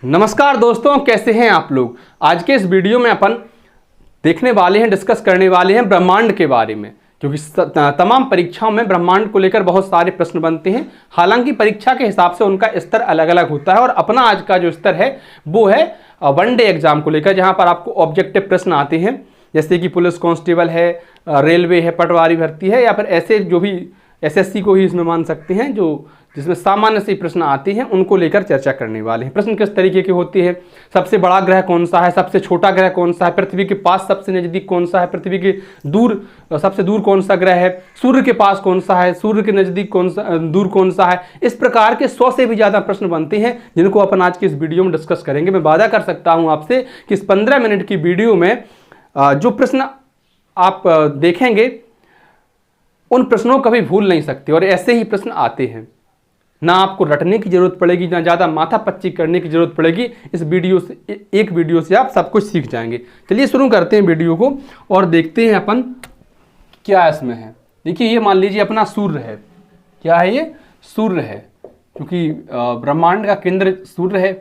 नमस्कार दोस्तों, कैसे हैं आप लोग। आज के इस वीडियो में अपन देखने वाले हैं, डिस्कस करने वाले हैं ब्रह्मांड के बारे में, क्योंकि तमाम परीक्षाओं में ब्रह्मांड को लेकर बहुत सारे प्रश्न बनते हैं। हालांकि परीक्षा के हिसाब से उनका स्तर अलग अलग होता है और अपना आज का जो स्तर है वो है वनडे एग्जाम को लेकर, जहां पर आपको ऑब्जेक्टिव प्रश्न आते हैं, जैसे कि पुलिस कांस्टेबल है, रेलवे है, पटवारी भर्ती है, या फिर ऐसे जो भी एसएससी को ही इसमें मान सकते हैं, जो जिसमें सामान्य से प्रश्न आते हैं, उनको लेकर चर्चा करने वाले हैं। प्रश्न किस तरीके के होते हैं, सबसे बड़ा ग्रह कौन सा है, सबसे छोटा ग्रह कौन सा है, पृथ्वी के पास सबसे नजदीक कौन सा है, पृथ्वी के दूर सबसे दूर कौन सा ग्रह है, सूर्य के पास कौन सा है, सूर्य के नजदीक कौन सा, दूर कौन सा है। इस प्रकार के 100 से भी ज्यादा प्रश्न बनते हैं, जिनको अपन आज की इस वीडियो में डिस्कस करेंगे। मैं वादा कर सकता हूं आपसे कि इस 15 मिनट की वीडियो में जो प्रश्न आप देखेंगे उन प्रश्नों को कभी भूल नहीं सकते, और ऐसे ही प्रश्न आते हैं। ना आपको रटने की जरूरत पड़ेगी, ना ज़्यादा माथा पच्ची करने की जरूरत पड़ेगी। इस वीडियो से, एक वीडियो से आप सब कुछ सीख जाएंगे। चलिए शुरू करते हैं वीडियो को और देखते हैं अपन क्या इसमें है। देखिए, ये मान लीजिए अपना सूर्य है। क्या है ये? सूर्य है, क्योंकि ब्रह्मांड का केंद्र सूर्य है।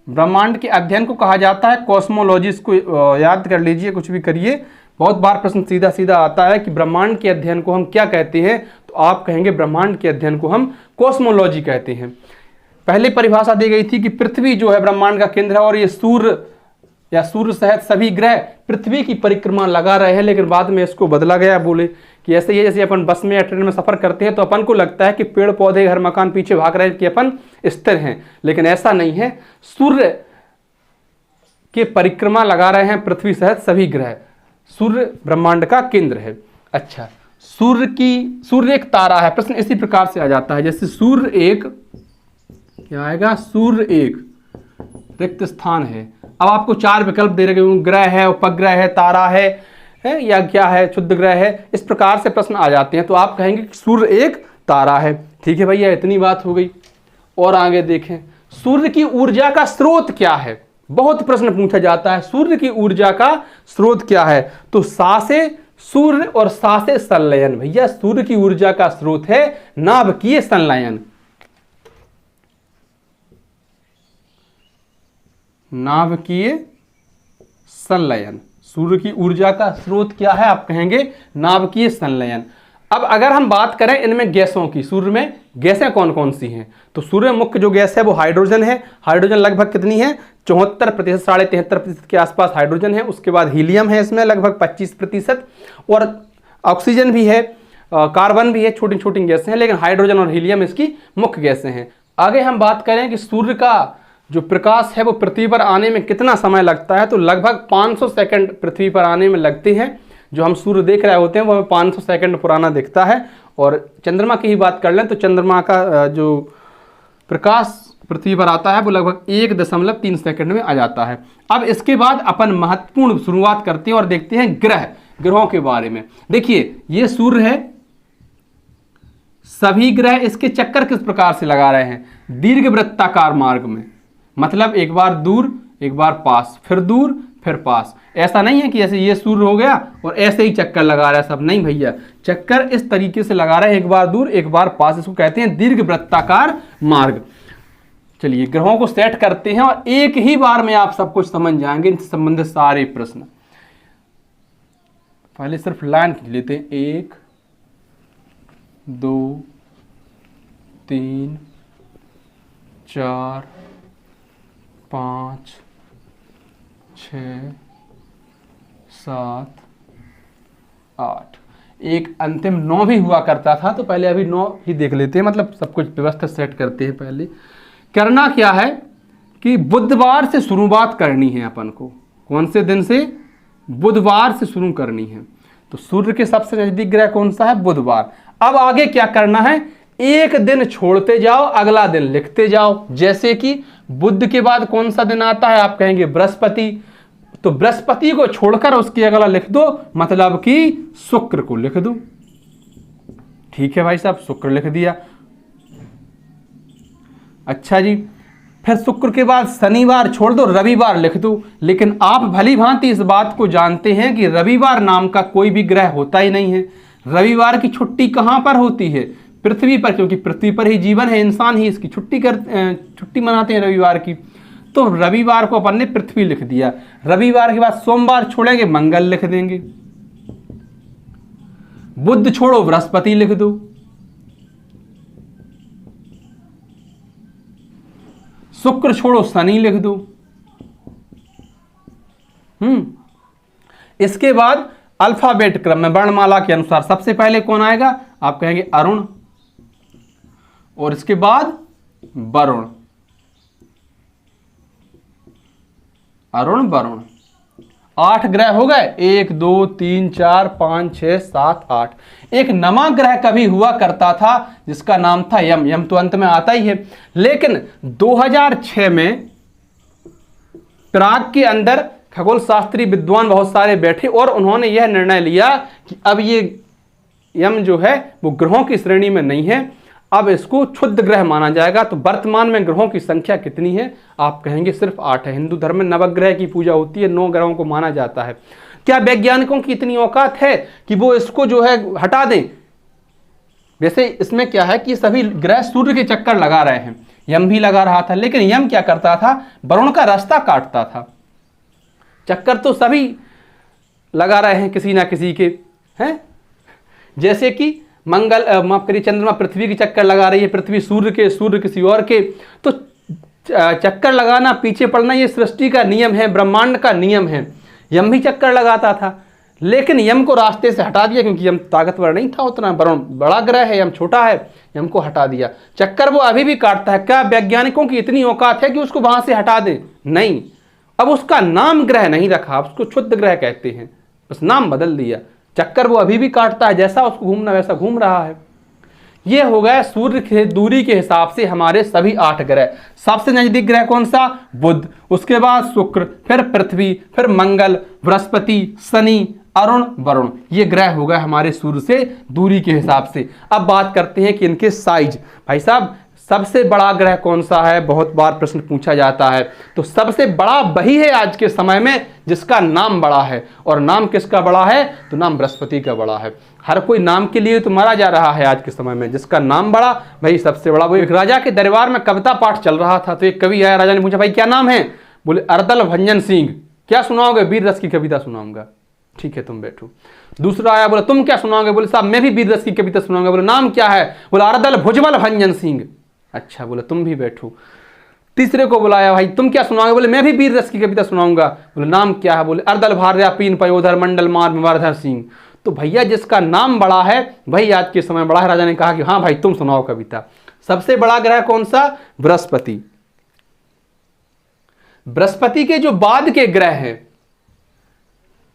ब्रह्मांड के अध्ययन को कहा जाता है कॉस्मोलॉजी। इसको याद कर लीजिए, कुछ भी करिए। बहुत बार प्रश्न सीधा सीधा आता है कि ब्रह्मांड के अध्ययन को हम क्या कहते हैं, तो आप कहेंगे ब्रह्मांड के अध्ययन को हम कॉस्मोलॉजी कहते हैं। पहले परिभाषा दी गई थी कि पृथ्वी जो है ब्रह्मांड का केंद्र है, और ये सूर्य या सूर्य सहित सभी ग्रह पृथ्वी की परिक्रमा लगा रहे हैं। लेकिन बाद में इसको बदला गया, बोले कि ऐसे ही जैसे अपन बस में या ट्रेन में सफर करते हैं तो अपन को लगता है कि पेड़ पौधे घर मकान पीछे भाग रहे हैं, कि अपन स्थिर हैं, लेकिन ऐसा नहीं है। सूर्य के परिक्रमा लगा रहे हैं पृथ्वी सहित सभी ग्रह। सूर्य ब्रह्मांड का केंद्र है। अच्छा, सूर्य एक तारा है। प्रश्न इसी प्रकार से आ जाता है, जैसे सूर्य एक, क्या आएगा? सूर्य एक रिक्त स्थान है। अब आपको 4 विकल्प दे रहे हैं, ग्रह है, उपग्रह है, तारा है या क्या है, क्षुद्र ग्रह है। इस प्रकार से प्रश्न आ जाते हैं, तो आप कहेंगे कि सूर्य एक तारा है। ठीक है भैया, इतनी बात हो गई। और आगे देखें, सूर्य की ऊर्जा का स्रोत क्या है। बहुत प्रश्न पूछा जाता है, सूर्य की ऊर्जा का स्रोत क्या है, तो सा से सूर्य और सा से संलयन। भैया, सूर्य की ऊर्जा का स्रोत है नाभिकीय संलयन। नाभिकीय संलयन सूर्य की ऊर्जा का स्रोत क्या है, आप कहेंगे नाभिकीय संलयन। अब अगर हम बात करें इनमें गैसों की, सूर्य में गैसें कौन कौन सी हैं, तो सूर्य में मुख्य जो गैस है वो हाइड्रोजन है। हाइड्रोजन लगभग कितनी है? 74%, 73.5% के आसपास हाइड्रोजन है। उसके बाद हीलियम है, इसमें लगभग 25%, और ऑक्सीजन भी है, कार्बन भी है, छोटी छोटी गैसें हैं, लेकिन हाइड्रोजन और हीलियम इसकी मुख्य गैसें हैं। आगे हम बात करें कि सूर्य का जो प्रकाश है वो पृथ्वी पर आने में कितना समय लगता है, तो लगभग 500 सेकंड पृथ्वी पर आने में लगते हैं। जो हम सूर्य देख रहे होते हैं वो हमें 500 सेकंड पुराना दिखता है। और चंद्रमा की ही बात कर लें तो चंद्रमा का जो प्रकाश पृथ्वी पर आता है वो लगभग 1.3 सेकंड में आ जाता है। अब इसके बाद अपन महत्वपूर्ण शुरुआत करते हैं और देखते हैं ग्रहों के बारे में। देखिए, ये सूर्य है, सभी ग्रह इसके चक्कर किस प्रकार से लगा रहे हैं? दीर्घवृत्ताकार मार्ग में, मतलब एक बार दूर, एक बार पास, फिर दूर, फिर पास। ऐसा नहीं है कि ऐसे ये सूर्य हो गया और ऐसे ही चक्कर लगा रहा है सब, नहीं भैया, चक्कर इस तरीके से लगा रहा है, एक बार दूर, एक बार पास। इसको कहते हैं दीर्घवृत्ताकार मार्ग। चलिए, ग्रहों को सेट करते हैं और एक ही बार में आप सब कुछ समझ जाएंगे, इनसे संबंधित सारे प्रश्न। पहले सिर्फ लाइन खींच लेते हैं, 1 2 3 4 5 6 7 8, एक अंतिम 9 भी हुआ करता था, तो पहले अभी 9 ही देख लेते हैं, मतलब सब कुछ व्यवस्था सेट करते हैं। पहले करना क्या है कि बुधवार से शुरुआत करनी है अपन को। कौन से दिन से? बुधवार से शुरू करनी है। तो सूर्य के सबसे नजदीक ग्रह कौन सा है? बुधवार। अब आगे क्या करना है? एक दिन छोड़ते जाओ, अगला दिन लिखते जाओ। जैसे कि बुध के बाद कौन सा दिन आता है, आप कहेंगे बृहस्पति, तो बृहस्पति को छोड़कर उसके अगला लिख दो, मतलब कि शुक्र को लिख दो। ठीक है भाई साहब, शुक्र लिख दिया। अच्छा जी, फिर शुक्र के बाद शनिवार छोड़ दो, रविवार लिख दो। लेकिन आप भली भांति इस बात को जानते हैं कि रविवार नाम का कोई भी ग्रह होता ही नहीं है। रविवार की छुट्टी कहां पर होती है? पृथ्वी पर, क्योंकि पृथ्वी पर ही जीवन है, इंसान ही इसकी छुट्टी मनाते हैं रविवार की। तो रविवार को अपन ने पृथ्वी लिख दिया। रविवार के बाद सोमवार छोड़ेंगे, मंगल लिख देंगे। बुध छोड़ो, बृहस्पति लिख दो। शुक्र छोड़ो, शनि लिख दो। इसके बाद अल्फाबेट क्रम में वर्णमाला के अनुसार सबसे पहले कौन आएगा? आप कहेंगे अरुण, और इसके बाद वरुण। अरुण, वरुण। 8 ग्रह हो गए, 1 2 3 4 5 6 7 8। एक नवा ग्रह कभी हुआ करता था जिसका नाम था यम। यम तो अंत में आता ही है, लेकिन 2006 में प्राग के अंदर खगोल शास्त्री विद्वान बहुत सारे बैठे और उन्होंने यह निर्णय लिया कि अब ये यम जो है वो ग्रहों की श्रेणी में नहीं है, अब इसको क्षुद्र ग्रह माना जाएगा। तो वर्तमान में ग्रहों की संख्या कितनी है? आप कहेंगे सिर्फ 8 है। हिंदू धर्म में नवग्रह की पूजा होती है, 9 ग्रहों को माना जाता है। क्या वैज्ञानिकों की इतनी औकात है कि वो इसको जो है हटा दें? वैसे इसमें क्या है कि सभी ग्रह सूर्य के चक्कर लगा रहे हैं, यम भी लगा रहा था, लेकिन यम क्या करता था? वरुण का रास्ता काटता था। चक्कर तो सभी लगा रहे हैं किसी ना किसी के, हैं? जैसे कि मंगल, माफ करिए, चंद्रमा पृथ्वी की चक्कर लगा रही है, पृथ्वी सूर्य के, सूर्य किसी और के। तो चक्कर लगाना, पीछे पड़ना, ये सृष्टि का नियम है, ब्रह्मांड का नियम है। यम भी चक्कर लगाता था, लेकिन यम को रास्ते से हटा दिया क्योंकि यम ताकतवर नहीं था उतना। वरुण बड़ा ग्रह है, यम छोटा है, यम को हटा दिया। चक्कर वो अभी भी काटता है। क्या वैज्ञानिकों की इतनी औकात है कि उसको वहां से हटा दें? नहीं। अब उसका नाम ग्रह नहीं रखा, उसको क्षुद्र ग्रह कहते हैं, बस नाम बदल दिया। चक्कर वो अभी भी काटता है, जैसा उसको घूमना वैसा घूम रहा है। ये हो गया सूर्य के दूरी के हिसाब से हमारे सभी 8 ग्रह। सबसे नजदीक ग्रह कौन सा? बुध, उसके बाद शुक्र, फिर पृथ्वी, फिर मंगल, बृहस्पति, शनि, अरुण, वरुण। ये ग्रह हो गए हमारे सूर्य से दूरी के हिसाब से। अब बात करते हैं कि इनके साइज। भाई साहब, सबसे बड़ा ग्रह कौन सा है? बहुत बार प्रश्न पूछा जाता है। तो सबसे बड़ा वही है आज के समय में जिसका नाम बड़ा है। और नाम किसका बड़ा है? तो नाम बृहस्पति का बड़ा है। हर कोई नाम के लिए तो मरा जा रहा है आज के समय में, जिसका नाम बड़ा वही सबसे बड़ा। वो एक राजा के दरबार में कविता पाठ चल रहा था, तो एक कवि आया, राजा ने पूछा भाई क्या नाम है? बोले अरदल भंजन सिंह। क्या सुनाओगे? वीर रस की कविता सुनाऊंगा। ठीक है, तुम बैठो। दूसरा आया, बोला तुम क्या सुनाओगे? बोले साहब मैं भी वीर रस की कविता सुनाऊंगा। बोले नाम क्या है? बोला अरदल भुजबल भंजन सिंह। अच्छा, बोले तुम भी बैठो। तीसरे को बुलाया, भाई तुम क्या सुनाओगे? बोले मैं भी वीर रस की कविता सुनाऊंगा। बोले नाम क्या है? बोले अरदल भार्या पीन पयोधर मंडल मार विमरधर सिंह। तो भैया जिसका नाम बड़ा है वही आज के समय बड़ा है। राजा ने कहा कि हाँ भाई तुम सुनाओ कविता। सबसे बड़ा ग्रह कौन सा? बृहस्पति। बृहस्पति के जो बाद के ग्रह हैं,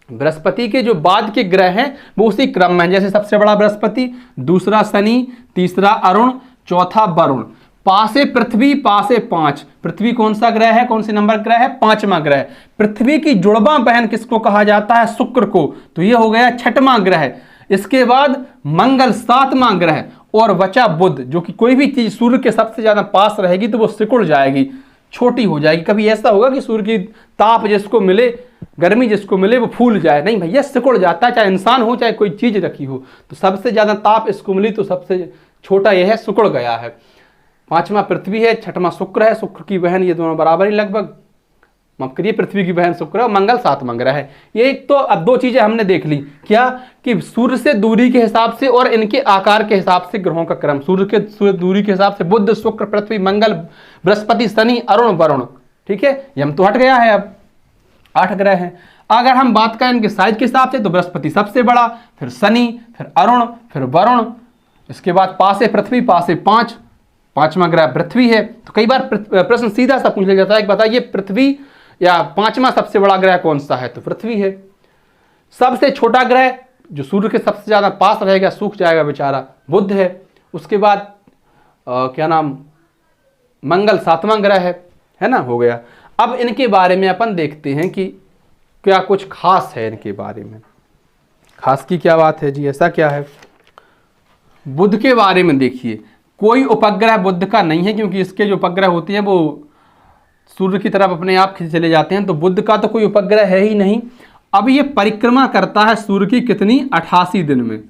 बृहस्पति के जो बाद के ग्रह हैं वो उसी क्रम में, जैसे सबसे बड़ा बृहस्पति, दूसरा शनि, तीसरा अरुण, चौथा वरुण, पासे पृथ्वी, पासे 5। पृथ्वी कौन सा ग्रह है? कौन सी नंबर ग्रह है? 5वां ग्रह। पृथ्वी की जुड़वा बहन किसको कहा जाता है? शुक्र को। तो ये हो गया 6वां ग्रह। इसके बाद मंगल 7वां ग्रह, और बचा बुध, जो कि कोई भी चीज सूर्य के सबसे ज्यादा पास रहेगी तो वो सिकुड़ जाएगी, छोटी हो जाएगी। कभी ऐसा होगा कि सूर्य की ताप जिसको मिले, गर्मी जिसको मिले वो फूल जाए? नहीं भैया, सिकुड़ जाता है, चाहे इंसान हो चाहे कोई चीज रखी हो। तो सबसे ज्यादा ताप इसको मिली तो सबसे छोटा यह है, सिकुड़ गया है। 5वां पृथ्वी है, 6वां शुक्र है। शुक्र की बहन, ये दोनों बराबर ही लगभग, माफ करिए, पृथ्वी की बहन शुक्र है, मंगल 7वां ग्रह है। ये एक तो अब 2 चीजें हमने देख ली, क्या कि सूर्य से दूरी के हिसाब से और इनके आकार के हिसाब से ग्रहों का क्रम। सूर्य दूरी के हिसाब से बुध, शुक्र, पृथ्वी, मंगल, बृहस्पति, शनि, अरुण, वरुण। ठीक है, यम तो हट गया है, अब 8 ग्रह हैं। अगर हम बात करें इनके साइज के हिसाब से तो बृहस्पति सबसे बड़ा, फिर शनि, फिर अरुण, फिर वरुण, इसके बाद पासे पृथ्वी, पासे 5, 5वां ग्रह पृथ्वी है। तो कई बार प्रश्न सीधा सा पूछ लिया जाता है कि बताइए पृथ्वी या 5वां सबसे बड़ा ग्रह कौन सा है? तो पृथ्वी है। सबसे छोटा ग्रह जो सूर्य के सबसे ज्यादा पास रहेगा, सूख जाएगा बेचारा, बुध है। उसके बाद क्या नाम, मंगल 7वां ग्रह है ना, हो गया। अब इनके बारे में अपन देखते हैं कि क्या कुछ खास है इनके बारे में। खास की क्या बात है जी? ऐसा क्या है? बुध के बारे में देखिए, कोई उपग्रह बुध का नहीं है, क्योंकि इसके जो उपग्रह होते हैं वो सूर्य की तरफ अपने आप खींच चले जाते हैं। तो बुध का तो कोई उपग्रह है ही नहीं। अब ये परिक्रमा करता है सूर्य की कितनी? 88 दिन में।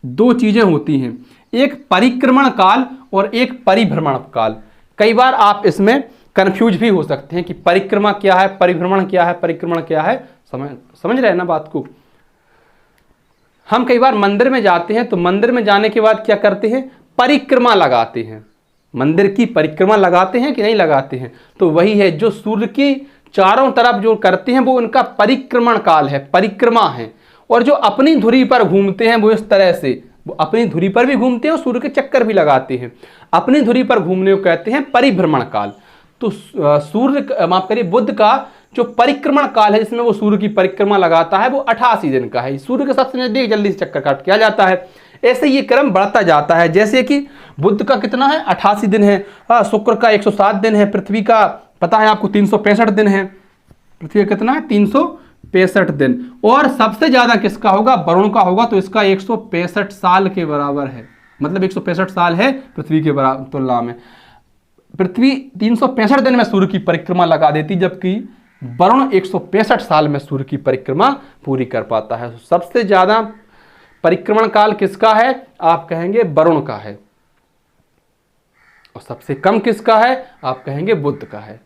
2 चीजें होती हैं, एक परिक्रमण काल और एक परिभ्रमण काल। कई बार आप इसमें कंफ्यूज भी हो सकते हैं कि परिक्रमा क्या है, परिभ्रमण क्या है, परिक्रमण क्या है। समझ रहे हैं ना बात को। हम कई बार मंदिर में जाते हैं तो मंदिर में जाने के बाद क्या करते हैं, परिक्रमा लगाते हैं। मंदिर की परिक्रमा लगाते हैं कि नहीं लगाते हैं? तो वही है, जो सूर्य की चारों तरफ जो करते हैं वो उनका परिक्रमण काल है, परिक्रमा है। और जो अपनी धुरी पर घूमते हैं वो इस तरह से, वो अपनी धुरी पर भी घूमते हैं और सूर्य के चक्कर भी लगाते हैं, अपनी धुरी पर घूमने को कहते हैं परिभ्रमण काल। तो सूर्य, माफ करिए, बुध का जो परिक्रमण काल है जिसमें वो सूर्य की परिक्रमा लगाता है वो 88 दिन का है। सूर्य के सबसे नजदीक जल्दी से चक्कर काट किया जाता है। ऐसे ये क्रम बढ़ता जाता है, जैसे कि बुध का कितना है, 88 दिन है, शुक्र का 107 दिन है, पृथ्वी का पता है आपको 365 दिन है। पृथ्वी का कितना है, 365 दिन। और सबसे ज्यादा किसका होगा, वरुण का होगा, तो इसका 165 साल के बराबर है। मतलब 165 साल है पृथ्वी के बराबर तुलना में। पृथ्वी 365 दिन में सूर्य की परिक्रमा लगा देती, जबकि वरुण 165 साल में सूर्य की परिक्रमा पूरी कर पाता है। सबसे ज्यादा परिक्रमण काल किसका है, आप कहेंगे वरुण का है। और सबसे कम किसका है, आप कहेंगे बुध का है।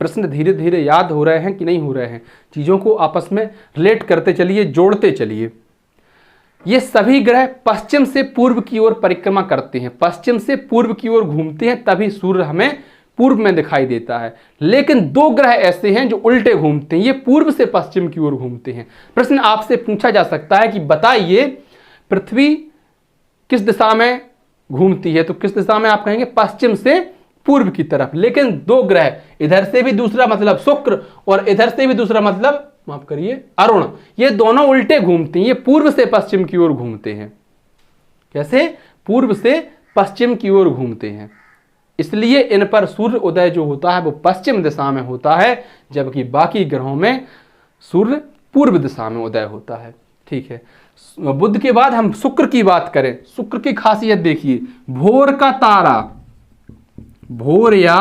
प्रश्न धीरे धीरे याद हो रहे हैं कि नहीं हो रहे हैं? चीजों को आपस में रिलेट करते चलिए, जोड़ते चलिए। ये सभी ग्रह पश्चिम से पूर्व की ओर परिक्रमा करते हैं, पश्चिम से पूर्व की ओर घूमते हैं, तभी सूर्य हमें पूर्व में दिखाई देता है। लेकिन दो ग्रह ऐसे हैं जो उल्टे घूमते हैं, ये पूर्व से पश्चिम की ओर घूमते हैं। प्रश्न आपसे पूछा जा सकता है कि बताइए पृथ्वी किस दिशा में घूमती है, तो किस दिशा में, आप कहेंगे पश्चिम से पूर्व की तरफ। लेकिन दो ग्रह, इधर से भी दूसरा मतलब शुक्र और इधर से भी दूसरा मतलब, माफ करिए, अरुण, ये दोनों उल्टे घूमते हैं, ये पूर्व से पश्चिम की ओर घूमते हैं। कैसे, पूर्व से पश्चिम की ओर घूमते हैं। इसलिए इन पर सूर्य उदय जो होता है वो पश्चिम दिशा में होता है, जबकि बाकी ग्रहों में सूर्य पूर्व दिशा में उदय होता है। ठीक है, बुध के बाद हम शुक्र की बात करें। शुक्र की खासियत देखिए, भोर का तारा, भोर या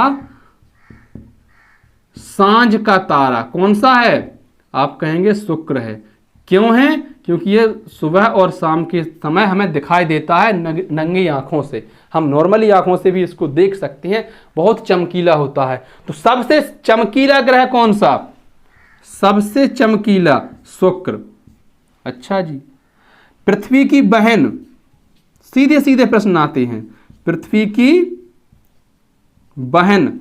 सांझ का तारा कौन सा है, आप कहेंगे शुक्र है। क्यों है, क्योंकि ये सुबह और शाम के समय हमें दिखाई देता है नंगी आंखों से। हम नॉर्मली आंखों से भी इसको देख सकते हैं, बहुत चमकीला होता है। तो सबसे चमकीला ग्रह कौन सा, सबसे चमकीला शुक्र। अच्छा जी, पृथ्वी की बहन, सीधे सीधे प्रश्न आते हैं। पृथ्वी की बहन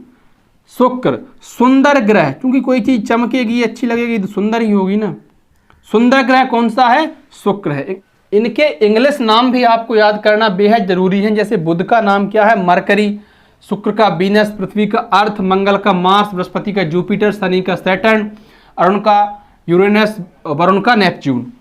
शुक्र, सुंदर ग्रह, क्योंकि कोई चीज चमकेगी अच्छी लगेगी तो सुंदर ही होगी ना। सुंदर ग्रह कौन सा है, शुक्र है। इनके इंग्लिश नाम भी आपको याद करना बेहद जरूरी है। जैसे बुध का नाम क्या है, मरकरी, शुक्र का वीनस, पृथ्वी का अर्थ, मंगल का मार्स, बृहस्पति का जुपिटर, शनि का सैटर्न, अरुण का यूरेनस, वरुण का नेपच्यून।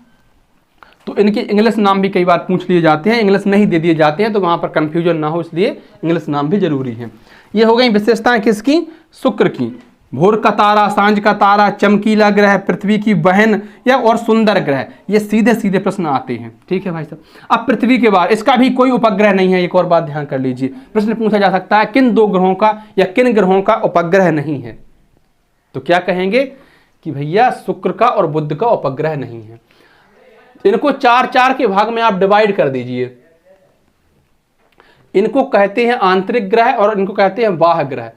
तो इनके इंग्लिश नाम भी कई बार पूछ लिए जाते हैं, इंग्लिश नहीं दे दिए जाते हैं, तो वहां पर कंफ्यूजन ना हो इसलिए इंग्लिश नाम भी जरूरी है। ये हो गई विशेषताएं किसकी, शुक्र की। भोर का तारा, सांझ का तारा, चमकीला ग्रह, पृथ्वी की बहन या और सुंदर ग्रह, ये सीधे सीधे प्रश्न आते हैं। ठीक है भाई साहब। अब पृथ्वी के बाद इसका भी कोई उपग्रह नहीं है, एक और बात ध्यान कर लीजिए। प्रश्न पूछा जा सकता है किन दो ग्रहों का या किन ग्रहों का उपग्रह नहीं है, तो क्या कहेंगे कि भैया शुक्र का और बुध का उपग्रह नहीं है। इनको 4-4 के भाग में आप डिवाइड कर दीजिए। इनको कहते हैं आंतरिक ग्रह और इनको कहते हैं बाह्य ग्रह।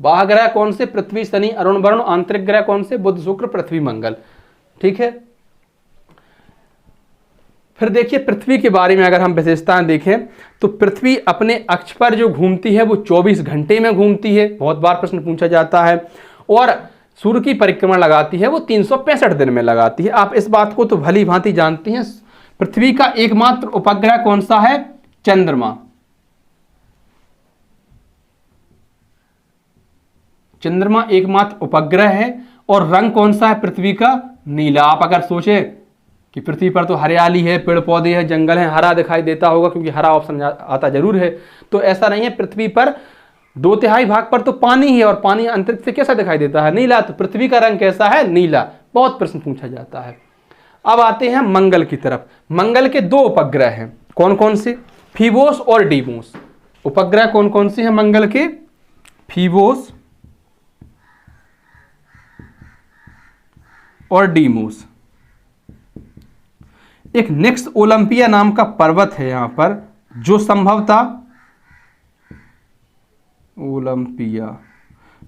बाह्य ग्रह कौन से, पृथ्वी, शनि, अरुण, वरुण। आंतरिक ग्रह कौन से, बुध, शुक्र, पृथ्वी, मंगल। ठीक है। फिर देखिए पृथ्वी के बारे में अगर हम विशेषताएं देखें तो पृथ्वी अपने अक्ष पर जो घूमती है वो 24 घंटे में घूमती है, बहुत बार प्रश्न पूछा जाता है। और सूर्य की परिक्रमा लगाती है वो 365 दिन में लगाती है। आप इस बात को तो भली भांति जानते हैं। पृथ्वी का एकमात्र उपग्रह कौन सा है, चंद्रमा। चंद्रमा एकमात्र उपग्रह है। और रंग कौन सा है पृथ्वी का, नीला। आप अगर सोचें कि पृथ्वी पर तो हरियाली है, पेड़ पौधे हैं, जंगल हैं, हरा दिखाई देता होगा क्योंकि हरा ऑप्शन आता जरूर है, तो ऐसा नहीं है। पृथ्वी पर 2/3 भाग पर तो पानी है और पानी अंतरिक्ष से कैसा दिखाई देता है, नीला। तो पृथ्वी का रंग कैसा है, नीला। बहुत प्रश्न पूछा जाता है। अब आते हैं मंगल की तरफ। मंगल के 2 उपग्रह हैं, कौन कौन से, फीबोस और डीमोस। उपग्रह कौन कौन से हैं मंगल के, फीबोस और डीमोस। एक नेक्स्ट ओलंपिया नाम का पर्वत है यहां पर, जो संभवतः ओलंपिया,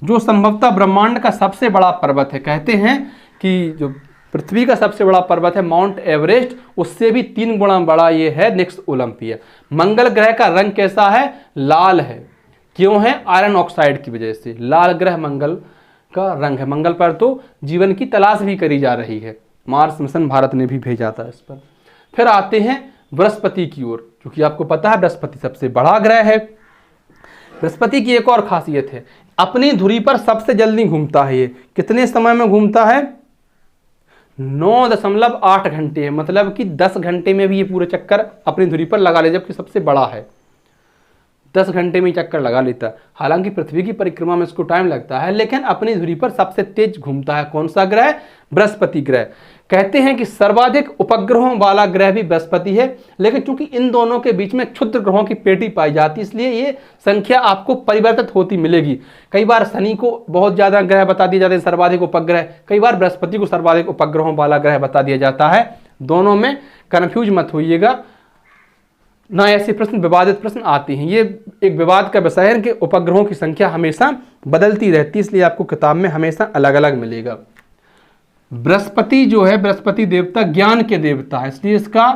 जो संभवतः ब्रह्मांड का सबसे बड़ा पर्वत है। कहते हैं कि जो पृथ्वी का सबसे बड़ा पर्वत है माउंट एवरेस्ट, उससे भी 3 गुना बड़ा ये है नेक्स्ट ओलंपिया। मंगल ग्रह का रंग कैसा है? लाल है। क्यों है? आयरन ऑक्साइड की वजह से लाल ग्रह मंगल का रंग है। मंगल पर तो जीवन की तलाश भी करी जा रही है, मार्स मिशन भारत ने भी भेजा था इस पर। फिर आते हैं बृहस्पति की ओर, क्योंकि आपको पता है बृहस्पति सबसे बड़ा ग्रह है। बृहस्पति की एक और खासियत है, अपनी धुरी पर सबसे जल्दी घूमता है। ये कितने समय में घूमता है? 9.8 घंटे, मतलब कि 10 घंटे में भी ये पूरे चक्कर अपनी धुरी पर लगा ले, जबकि सबसे बड़ा है। 10 घंटे में चक्कर लगा लेता है। हालांकि पृथ्वी की परिक्रमा में इसको टाइम लगता है, लेकिन अपनी धुरी पर सबसे तेज घूमता है। कौन सा ग्रह? बृहस्पति ग्रह। कहते हैं कि सर्वाधिक उपग्रहों वाला ग्रह भी बृहस्पति है, लेकिन चूंकि इन दोनों के बीच में क्षुद्र ग्रहों की पेटी पाई जाती है, इसलिए ये संख्या आपको परिवर्तित होती मिलेगी। कई बार शनि को बहुत ज्यादा ग्रह बता दिए जाते हैं सर्वाधिक उपग्रह, कई बार बृहस्पति को सर्वाधिक उपग्रहों वाला ग्रह बता दिया जाता है। दोनों में कंफ्यूज मत होइएगा, ना ऐसे प्रश्न विवादित प्रश्न आते हैं। ये एक विवाद का विषय है कि उपग्रहों की संख्या हमेशा बदलती रहती है, इसलिए आपको किताब में हमेशा अलग अलग मिलेगा। बृहस्पति जो है, बृहस्पति देवता ज्ञान के देवता है, इसलिए इसका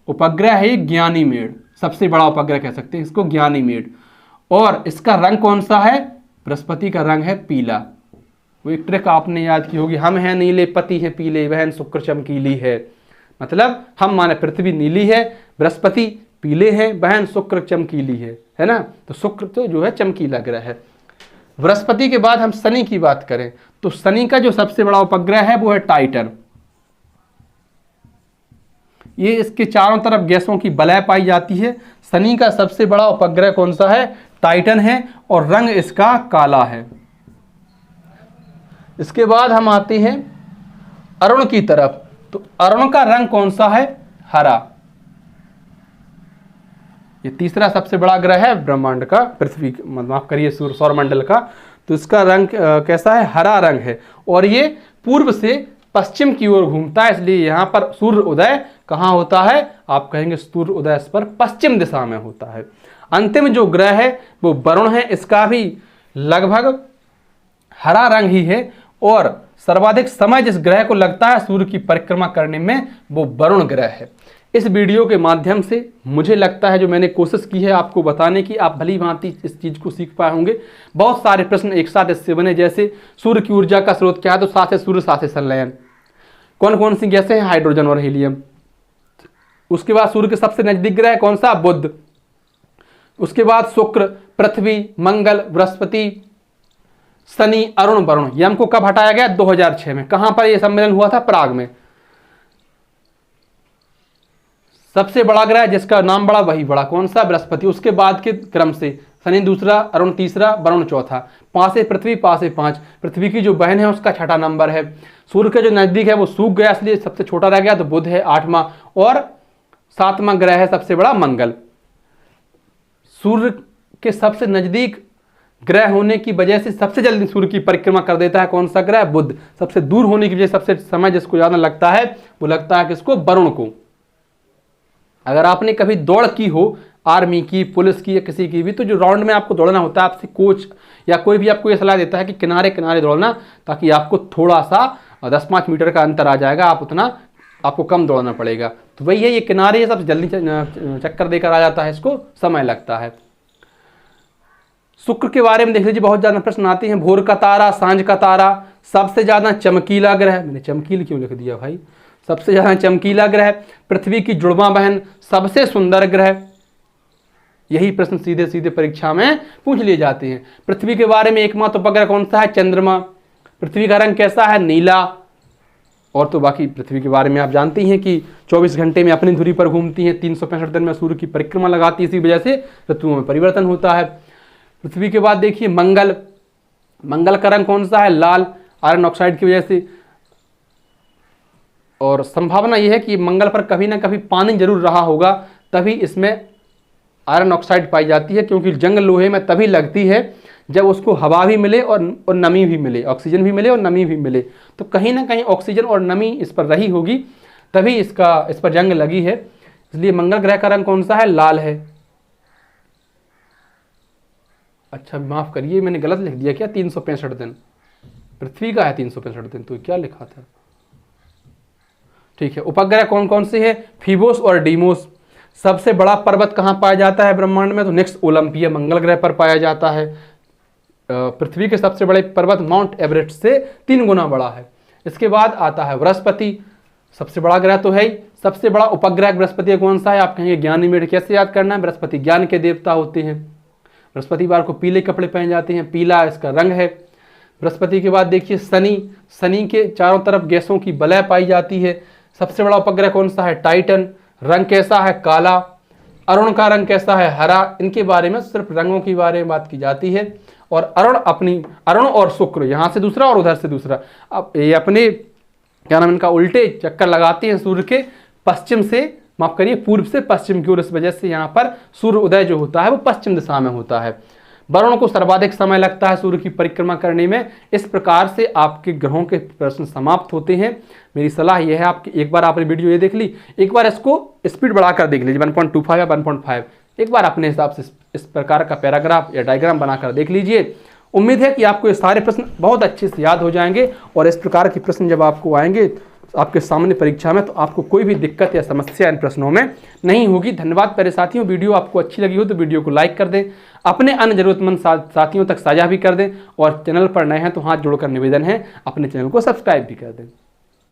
उपग्रह है ज्ञानीमेड। सबसे बड़ा उपग्रह कह सकते हैं इसको, ज्ञानीमेड। और इसका रंग कौन सा है? बृहस्पति का रंग है पीला। वो एक ट्रिक आपने याद की होगी, हम हैं नीले पति हैं पीले, बहन शुक्र चमकीली है। मतलब हम माने पृथ्वी नीली है, बृहस्पति पीले हैं, बहन शुक्र चमकीली है ना। तो शुक्र तो जो है चमकीला ग्रह है। बृहस्पति के बाद हम शनि की बात करें तो शनि का जो सबसे बड़ा उपग्रह है वो है टाइटन। ये इसके चारों तरफ गैसों की वलय पाई जाती है। शनि का सबसे बड़ा उपग्रह कौन सा है? टाइटन है, और रंग इसका काला है। इसके बाद हम आते हैं अरुण की तरफ, तो अरुण का रंग कौन सा है? हरा। ये तीसरा सबसे बड़ा ग्रह है ब्रह्मांड का, पृथ्वी, माफ करिए सौरमंडल का। तो इसका रंग कैसा है? हरा रंग है, और ये पूर्व से पश्चिम की ओर घूमता है, इसलिए यहाँ पर सूर्य उदय कहाँ होता है? आप कहेंगे सूर्य उदय इस पर पश्चिम दिशा में होता है। अंतिम जो ग्रह है वो वरुण है, इसका भी लगभग हरा रंग ही है, और सर्वाधिक समय जिस ग्रह को लगता है सूर्य की परिक्रमा करने में वो वरुण ग्रह है। इस वीडियो के माध्यम से मुझे लगता है जो मैंने कोशिश की है आपको बताने की, आप भली भांति इस चीज़ को सीख पाए होंगे। बहुत सारे प्रश्न एक साथ इससे बने, जैसे सूर्य की ऊर्जा का स्रोत क्या है? तो साथ है सूर्य, साथ है संलयन। कौन कौन सी गैसें हैं? हाइड्रोजन और हीलियम। उसके बाद सूर्य के सबसे नजदीक ग्रह कौन सा? बुध। उसके बाद शुक्र, पृथ्वी, मंगल, बृहस्पति, शनि, अरुण, वरुण। यम को कब हटाया गया? 2006 में। कहां पर यह सम्मेलन हुआ था? प्राग में। सबसे बड़ा ग्रह जिसका नाम बड़ा वही बड़ा, कौन सा? बृहस्पति। उसके बाद के क्रम से शनि दूसरा, अरुण तीसरा, वरुण चौथा। 5 है पृथ्वी, 5 है 5। पृथ्वी की जो बहन है उसका 6ठा नंबर है। सूर्य का जो नजदीक है वो सूख गया, इसलिए सबसे छोटा रह गया, तो बुध है 8वां, और 7वां ग्रह है सबसे बड़ा मंगल। सूर्य के सबसे नजदीक ग्रह होने की वजह से सबसे जल्दी सूर्य की परिक्रमा कर देता है कौन सा ग्रह? बुध। सबसे दूर होने की वजह सबसे समय जिसको ज्यादा लगता है वो लगता है किसको? वरुण को। अगर आपने कभी दौड़ की हो, आर्मी की, पुलिस की या किसी की भी, तो जो राउंड में आपको दौड़ना होता है, आपसे कोच या कोई भी आपको ये सलाह देता है कि किनारे किनारे दौड़ना, ताकि आपको थोड़ा सा 10-5 मीटर का अंतर आ जाएगा, आप उतना आपको कम दौड़ना पड़ेगा। तो वही है, ये किनारे ये सबसे जल्दी चक्कर देकर आ जाता है, इसको समय लगता है। शुक्र के बारे में देख लीजिए, बहुत ज्यादा प्रश्न आते हैं। भोर का तारा, सांझ का तारा, सबसे ज्यादा चमकीला ग्रह। मैंने चमकील क्यों लिख दिया भाई? सबसे ज्यादा चमकीला ग्रह। पृथ्वी की जुड़वा बहन, सबसे सुंदर ग्रह। यही प्रश्न सीधे सीधे परीक्षा में पूछ लिए जाते हैं। पृथ्वी के बारे में एकमात्र उपग्रह कौन सा है? चंद्रमा। पृथ्वी का रंग कैसा है? नीला। और तो बाकी पृथ्वी के बारे में आप जानते ही हैं कि 24 घंटे में अपनी धुरी पर घूमती है, 365 दिन में सूर्य की परिक्रमा लगाती है, इसी वजह से ऋतुओं में परिवर्तन होता है। पृथ्वी के बाद देखिए मंगल। मंगल का रंग कौन सा है? लाल, आयरन ऑक्साइड की वजह से। और संभावना यह है कि मंगल पर कभी ना कभी पानी जरूर रहा होगा, तभी इसमें आयरन ऑक्साइड पाई जाती है, क्योंकि जंग लोहे में तभी लगती है जब उसको हवा भी मिले और नमी भी मिले, ऑक्सीजन भी मिले और नमी भी मिले, तो कहीं ना कहीं ऑक्सीजन और नमी इस पर रही होगी, तभी इस पर जंग लगी है। इसलिए मंगल ग्रह का रंग कौन सा है? लाल है। अच्छा माफ करिए, मैंने गलत लिख दिया क्या? 365 दिन, पृथ्वी का है 365 दिन, तो क्या लिखा था? ठीक है। उपग्रह कौन कौन से है? फीबोस और डीमोस। सबसे बड़ा पर्वत कहाँ पाया जाता है ब्रह्मांड में? तो नेक्स्ट ओलंपिया, मंगल ग्रह पर पाया जाता है। पृथ्वी के सबसे बड़े पर्वत माउंट एवरेस्ट से 3 गुना बड़ा है। इसके बाद आता है बृहस्पति, सबसे बड़ा ग्रह तो है ही। सबसे बड़ा उपग्रह बृहस्पति कौन सा है? आप कहेंगे ज्ञानीमेड, कैसे याद करना है? बृहस्पति ज्ञान के देवता होते हैं। बृहस्पतिवार को पीले कपड़े पहन जाते हैं, पीला इसका रंग है। बृहस्पति के बाद देखिए शनि, शनि के चारों तरफ गैसों की वलय पाई जाती है। सबसे बड़ा उपग्रह कौन सा है? टाइटन। रंग कैसा है? काला। अरुण का रंग कैसा है? हरा। इनके बारे में सिर्फ रंगों के बारे में बात की जाती है। और अरुण और शुक्र, यहाँ से दूसरा और उधर से दूसरा, अब ये अपने क्या नाम इनका उल्टे चक्कर लगाते हैं सूर्य के, पश्चिम से, माफ करिए पूर्व से पश्चिम की ओर। इस वजह से यहाँ पर सूर्य उदय जो होता है वो पश्चिम दिशा में होता है। वरुण को सर्वाधिक समय लगता है सूर्य की परिक्रमा करने में। इस प्रकार से आपके ग्रहों के प्रश्न समाप्त होते हैं। मेरी सलाह यह है, आपकी एक बार आपने वीडियो ये देख ली, एक बार इसको स्पीड बढ़ाकर देख लीजिए 1.25 या 1.5, एक बार अपने हिसाब से इस प्रकार का पैराग्राफ या डायग्राम बनाकर देख लीजिए। उम्मीद है कि आपको ये सारे प्रश्न बहुत अच्छे से याद हो जाएंगे और इस प्रकार के प्रश्न जब आपको आएंगे आपके सामने परीक्षा में, तो आपको कोई भी दिक्कत या समस्या इन प्रश्नों में नहीं होगी। धन्यवाद प्यारे साथियों। वीडियो आपको अच्छी लगी हो तो वीडियो को लाइक कर दें, अपने अन्य जरूरतमंद साथियों तक साझा भी कर दें, और चैनल पर नए हैं तो हाथ जोड़कर निवेदन है अपने चैनल को सब्सक्राइब भी कर दें।